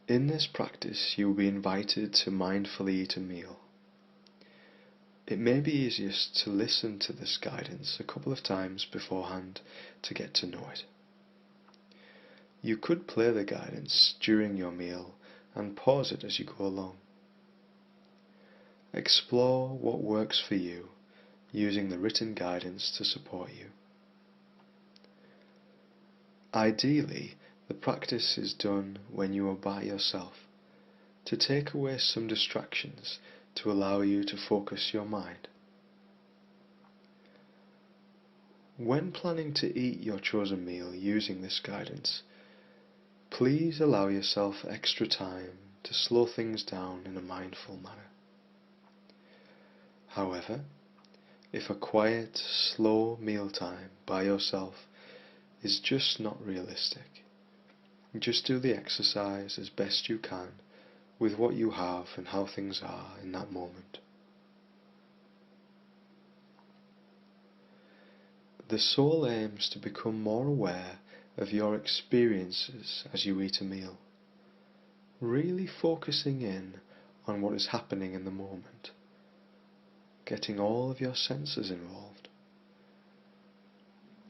In this practice, you will be invited to mindfully eat a meal. It may be easiest to listen to this guidance a couple of times beforehand to get to know it. You could play the guidance during your meal and pause it as you go along. Explore what works for you, using the written guidance to support you. Ideally, the practice is done when you are by yourself, to take away some distractions to allow you to focus your mind. When planning to eat your chosen meal using this guidance, please allow yourself extra time to slow things down in a mindful manner. However, if a quiet, slow mealtime by yourself is just not realistic, just do the exercise as best you can with what you have and how things are in that moment. The soul aims to become more aware of your experiences as you eat a meal, really focusing in on what is happening in the moment, getting all of your senses involved.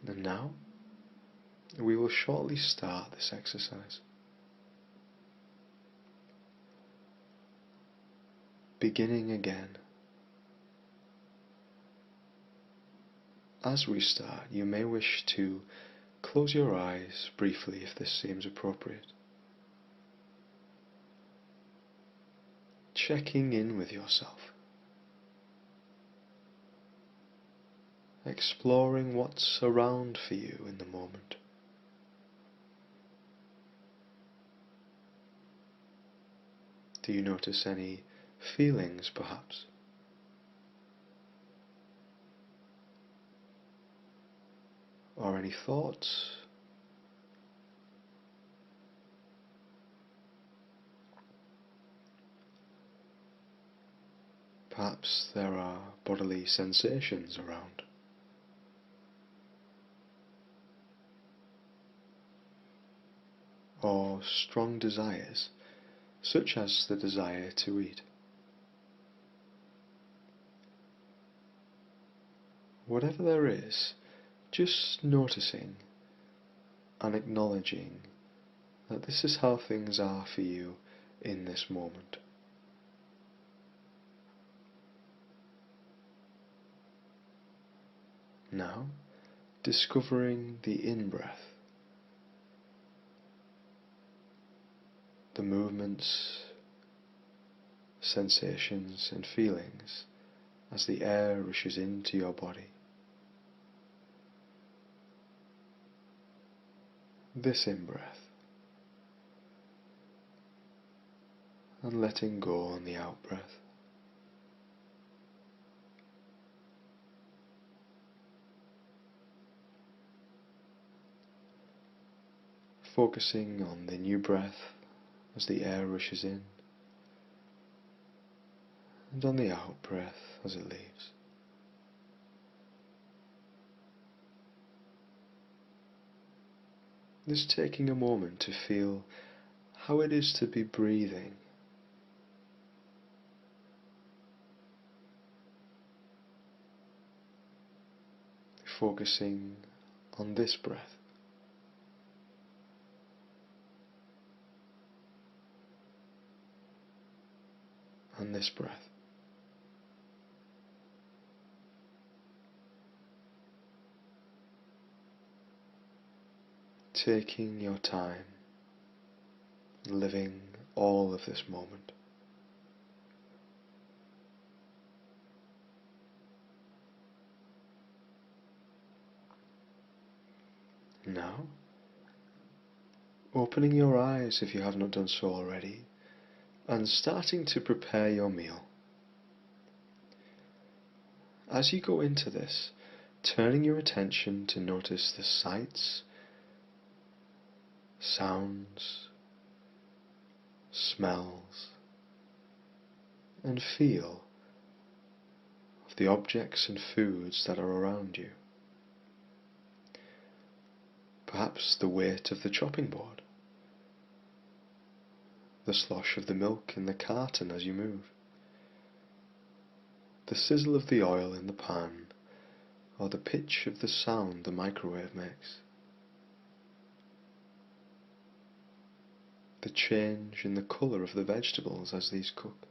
And now, we will shortly start this exercise. Beginning again. As we start, you may wish to close your eyes briefly if this seems appropriate. Checking in with yourself. Exploring what's around for you in the moment. Do you notice any feelings, perhaps? Or any thoughts? Perhaps there are bodily sensations around. Or strong desires, such as the desire to eat. Whatever there is, just noticing and acknowledging that this is how things are for you in this moment. Now, discovering the in-breath, the movements, sensations and feelings as the air rushes into your body. This in-breath, and letting go on the out-breath. Focusing on the new breath as the air rushes in, and on the out-breath as it leaves. Just taking a moment to feel how it is to be breathing. Focusing on this breath. And this breath. Taking your time, living all of this moment. Now, opening your eyes if you have not done so already, and starting to prepare your meal. As you go into this, turning your attention to notice the sights, sounds, smells, and feel of the objects and foods that are around you. Perhaps the weight of the chopping board, the slosh of the milk in the carton as you move, the sizzle of the oil in the pan, or the pitch of the sound the microwave makes, the change in the colour of the vegetables as these cook.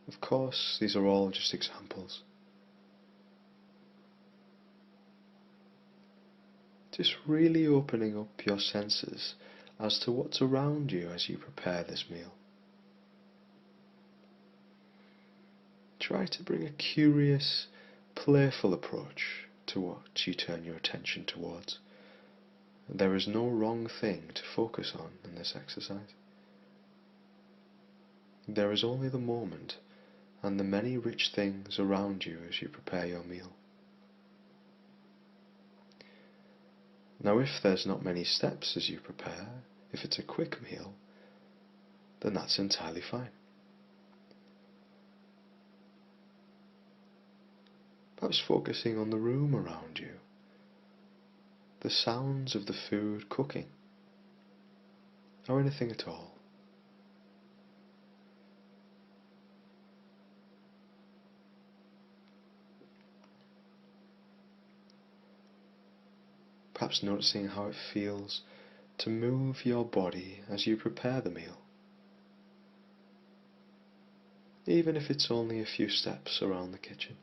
Of course, these are all just examples. Just really opening up your senses as to what's around you as you prepare this meal. Try to bring a curious, playful approach to what you turn your attention towards. There is no wrong thing to focus on in this exercise. There is only the moment and the many rich things around you as you prepare your meal. Now, if there's not many steps as you prepare, if it's a quick meal, then that's entirely fine. Perhaps focusing on the room around you, the sounds of the food cooking, or anything at all. Perhaps noticing how it feels to move your body as you prepare the meal, even if it's only a few steps around the kitchen.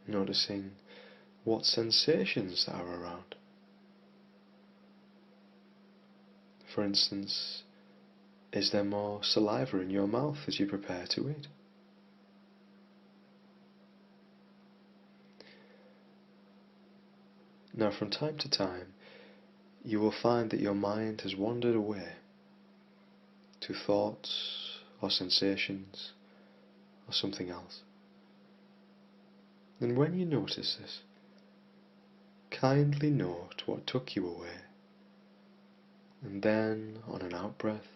Noticing what sensations there are around. For instance, is there more saliva in your mouth as you prepare to eat? Now, from time to time, you will find that your mind has wandered away to thoughts or sensations or something else. And when you notice this, kindly note what took you away, and then, on an out-breath,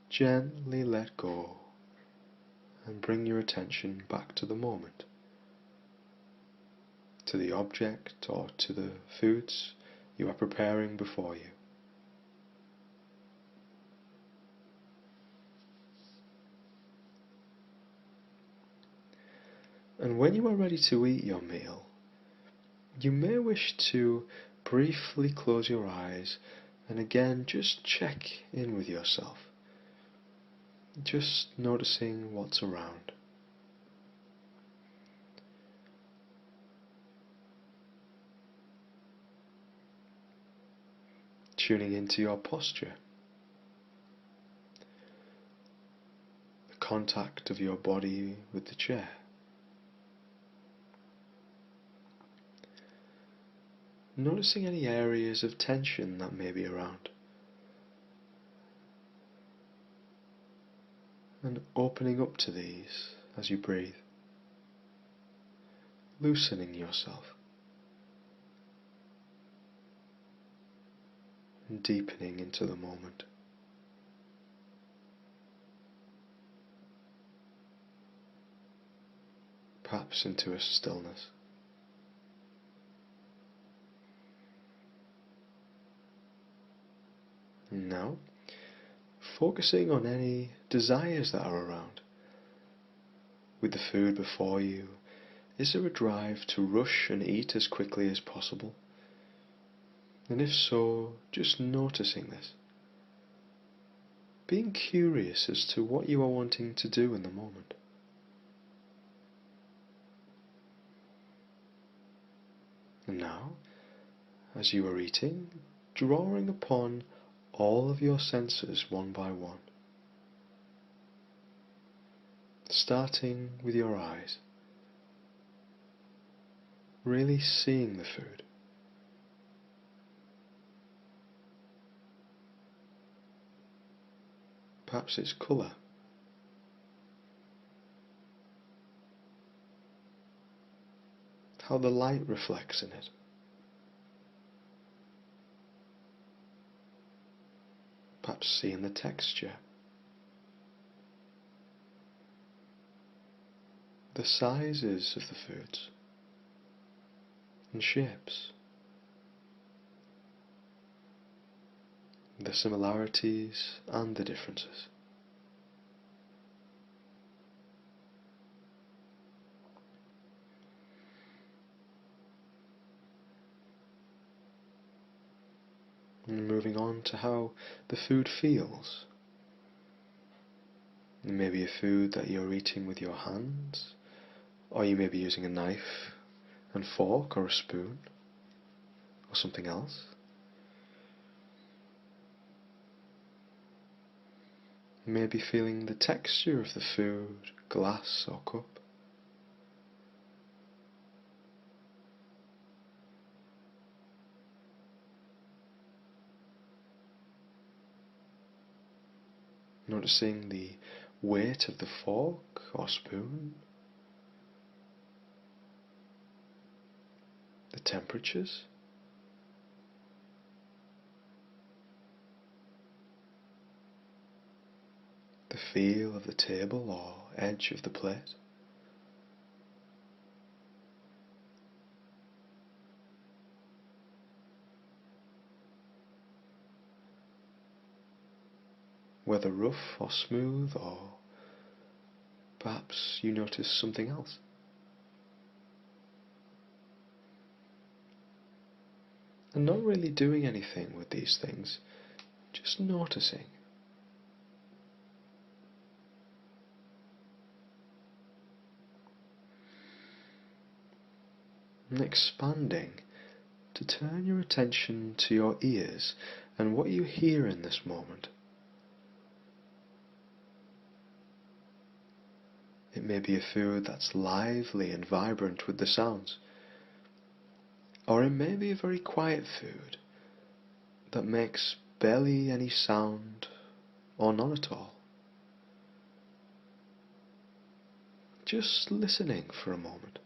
gently let go and bring your attention back to the moment, to the object or to the foods you are preparing before you. And when you are ready to eat your meal, you may wish to briefly close your eyes and again just check in with yourself, just noticing what's around. Tuning into your posture, the contact of your body with the chair. Noticing any areas of tension that may be around, and opening up to these as you breathe, loosening yourself, and deepening into the moment. Perhaps into a stillness. And now, focusing on any desires that are around. With the food before you, is there a drive to rush and eat as quickly as possible? And if so, just noticing this. Being curious as to what you are wanting to do in the moment. And now, as you are eating, drawing upon all of your senses one by one. Starting with your eyes. Really seeing the food. Perhaps its colour. How the light reflects in it. Perhaps seeing the texture. The sizes of the foods. and shapes, the similarities and the differences. And moving on to how the food feels. It may be a food that you're eating with your hands, or you may be using a knife and fork or a spoon, or something else. You may be feeling the texture of the food, glass or cup. Noticing the weight of the fork or spoon, the temperatures, the feel of the table or edge of the plate. Whether rough or smooth, or perhaps you notice something else. And not really doing anything with these things, just noticing. And expanding to turn your attention to your ears and what you hear in this moment. It may be a food that's lively and vibrant with the sounds, or it may be a very quiet food that makes barely any sound or none at all. Just listening for a moment.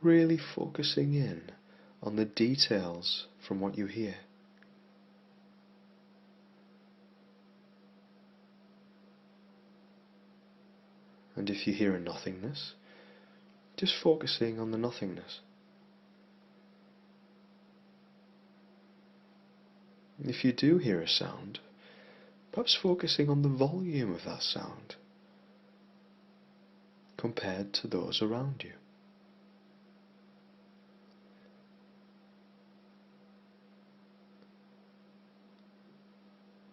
Really focusing in on the details from what you hear. And if you hear a nothingness, just focusing on the nothingness. If you do hear a sound, perhaps focusing on the volume of that sound compared to those around you.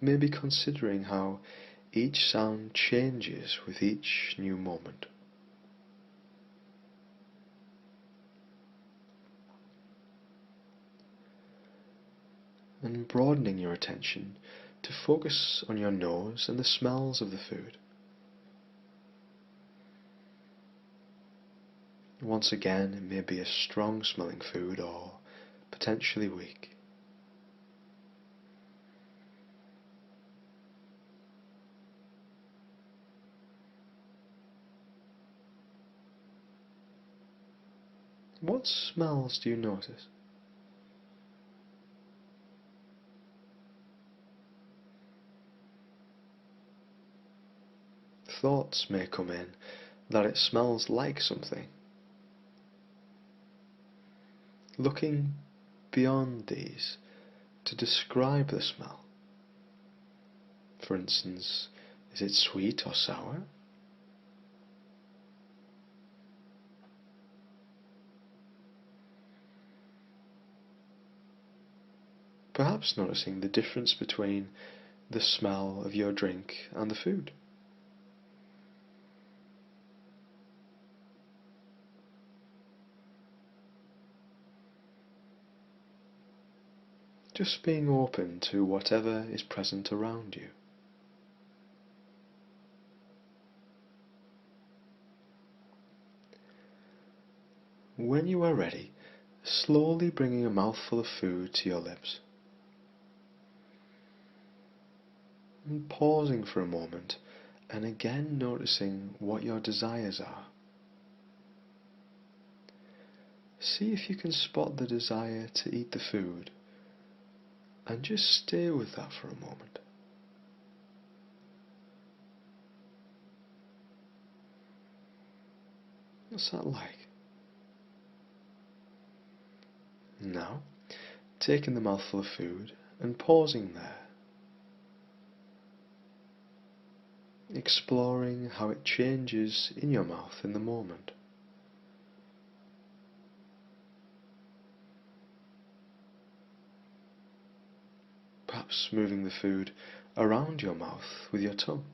Maybe considering how each sound changes with each new moment. And broadening your attention to focus on your nose and the smells of the food. Once again, it may be a strong smelling food or potentially weak. What smells do you notice? Thoughts may come in that it smells like something. Looking beyond these to describe the smell. For instance, is it sweet or sour? Perhaps noticing the difference between the smell of your drink and the food. Just being open to whatever is present around you. When you are ready, slowly bringing a mouthful of food to your lips. And pausing for a moment and again noticing what your desires are. See if you can spot the desire to eat the food And just stay with that for a moment. What's that like? Now, taking the mouthful of food and pausing there, exploring how it changes in your mouth in the moment. Perhaps moving the food around your mouth with your tongue.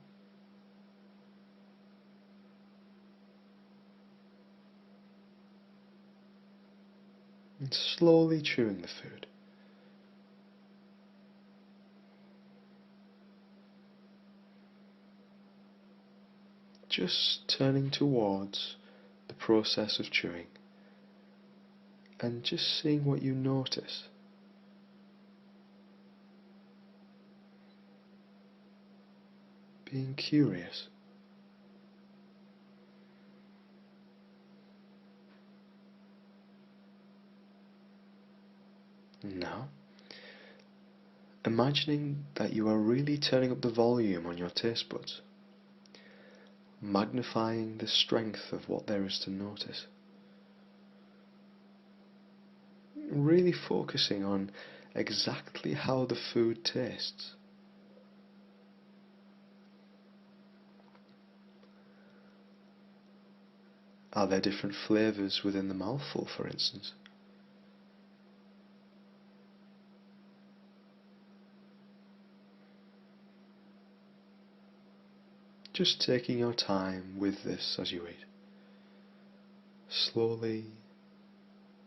And slowly chewing the food. Just turning towards the process of chewing and just seeing what you notice. Being curious. Now, imagining that you are really turning up the volume on your taste buds, magnifying the strength of what there is to notice. Really focusing on exactly how the food tastes. Are there different flavours within the mouthful, for instance? Just taking your time with this as you eat. Slowly,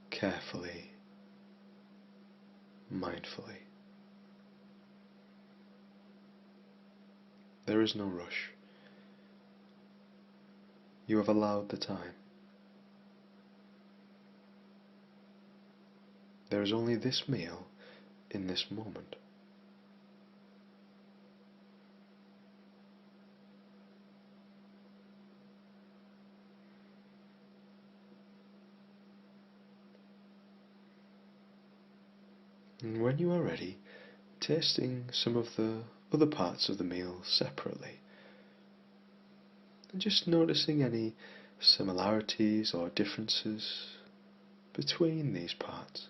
carefully, mindfully. There is no rush. You have allowed the time. There is only this meal in this moment. And when you are ready, tasting some of the other parts of the meal separately, and just noticing any similarities or differences between these parts.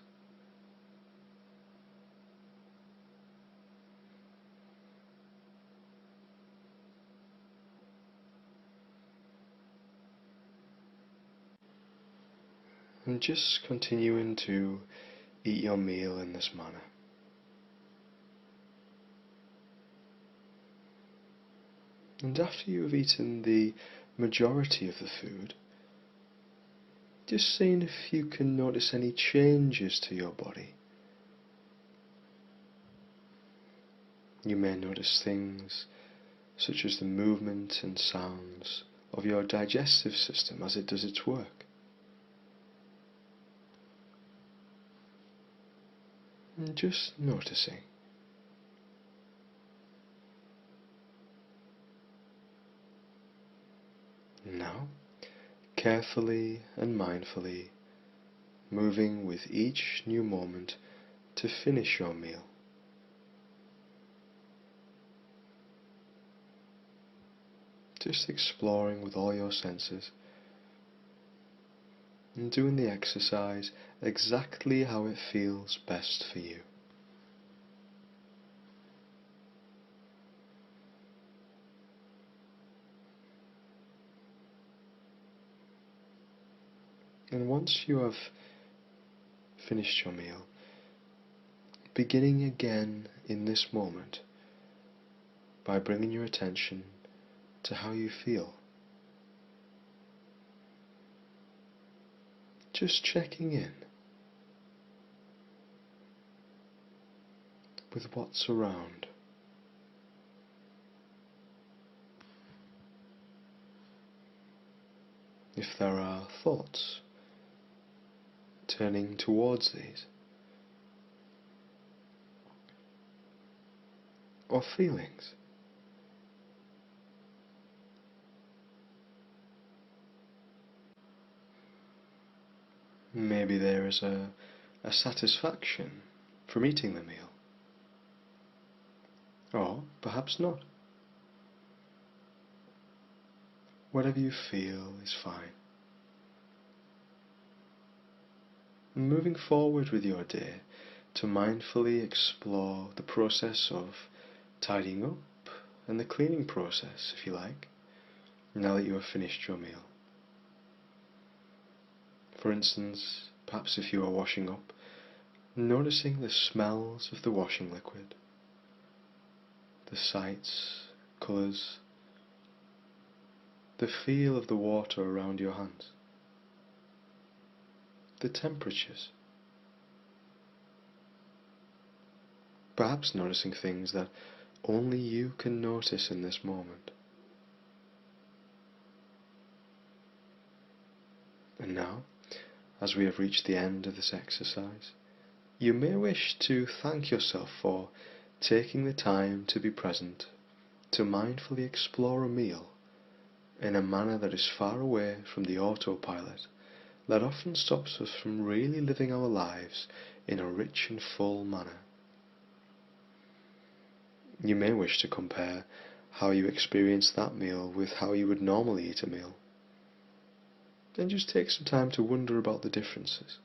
And just continuing to eat your meal in this manner. And after you have eaten the majority of the food, just seeing if you can notice any changes to your body. You may notice things such as the movement and sounds of your digestive system as it does its work. And just noticing. Now, carefully and mindfully, moving with each new moment to finish your meal. Just exploring with all your senses and doing the exercise exactly how it feels best for you. And once you have finished your meal, beginning again in this moment by bringing your attention to how you feel. Just checking in with what's around. If there are thoughts, turning towards these, or feelings. Maybe there is a satisfaction from eating the meal. or perhaps not. Whatever you feel is fine. Moving forward with your day to mindfully explore the process of tidying up and the cleaning process, if you like, now that you have finished your meal. For instance, perhaps if you are washing up, noticing the smells of the washing liquid, the sights, colours, the feel of the water around your hands, the temperatures. Perhaps noticing things that only you can notice in this moment. And now, as we have reached the end of this exercise, you may wish to thank yourself for taking the time to be present, to mindfully explore a meal in a manner that is far away from the autopilot that often stops us from really living our lives in a rich and full manner. You may wish to compare how you experience that meal with how you would normally eat a meal, and just take some time to wonder about the differences.